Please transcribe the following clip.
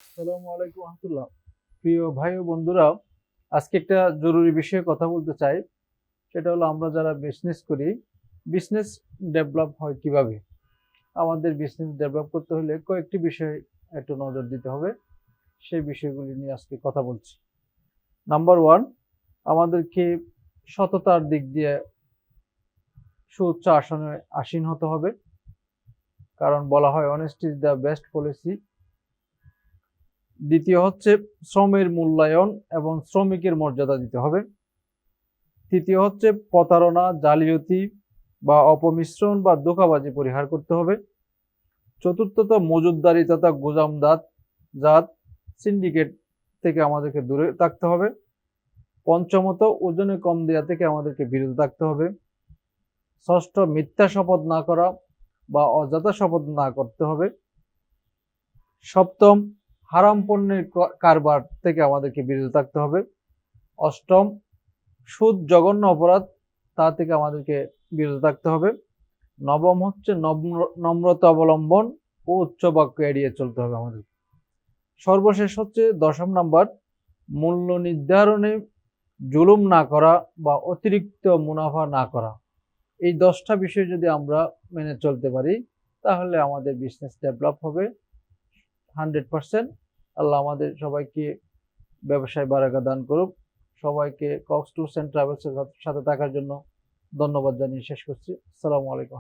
আসসালামু আলাইকুম রহমতুল্লাহ। প্রিয় ভাই ও বন্ধুরা, আজকে একটা জরুরি বিষয়ে কথা বলতে চাই। সেটা হলো আমরা যারা বিজনেস করি, বিজনেস ডেভেলপ হয় কিভাবে? আমাদের বিজনেস ডেভেলপ করতে হলে কয়েকটি বিষয় একটু নজর দিতে হবে। সেই বিষয়গুলি নিয়ে আজকে কথা বলছি। নাম্বার 1, আমাদেরকে সততার দিক দিয়ে সুউচ্চ আসনে আসীন হতে হবে। কারণ বলা হয় honesty is the best policy. দ্বিতীয় হচ্ছে শ্রমের মূল্যায়ন এবং শ্রমিকের মর্যাদা দিতে হবে। তৃতীয় হচ্ছে প্রতারণা, জালিয়াতি বা অপমিশ্রণ বা ধোঁকাবাজি পরিহার করতে হবে। চতুর্থত মজুতদারি তথা গোদামদার জাত সিন্ডিকেট থেকে আমাদেরকে দূরে থাকতে হবে। পঞ্চমত ওজনে কম দেওয়া থেকে আমাদেরকে বিরত থাকতে হবে। ষষ্ঠ মিথ্যা শপথ না করা বা অযথা শপথ না করতে হবে। সপ্তম হারাম পণ্যের কারবার থেকে আমাদেরকে বিরত থাকতে হবে। অষ্টম সুদ জঘন্য অপরাধ, তা থেকে আমাদেরকে বিরত থাকতে হবে। নবম হচ্ছে নম্রতা অবলম্বন ও উচ্চ বাক্য এড়িয়ে চলতে হবে আমাদের। সর্বশেষ হচ্ছে 10 নাম্বার, মূল্য নির্ধারণে জুলুম না করা বা অতিরিক্ত মুনাফা না করা। এই 10টা বিষয় যদি আমরা মেনে চলতে পারি, তাহলে আমাদের বিজনেস ডেভেলপ হবে 100%। আল্লাহ আমাদের সবাইকে ব্যবসায় বারাকা দান করুক। সবাইকে কক্স ট্যুরস অ্যান্ড ট্রাভেলস এর সাথে থাকার জন্য ধন্যবাদ জানিয়ে শেষ করছি। আসসালামু আলাইকুম।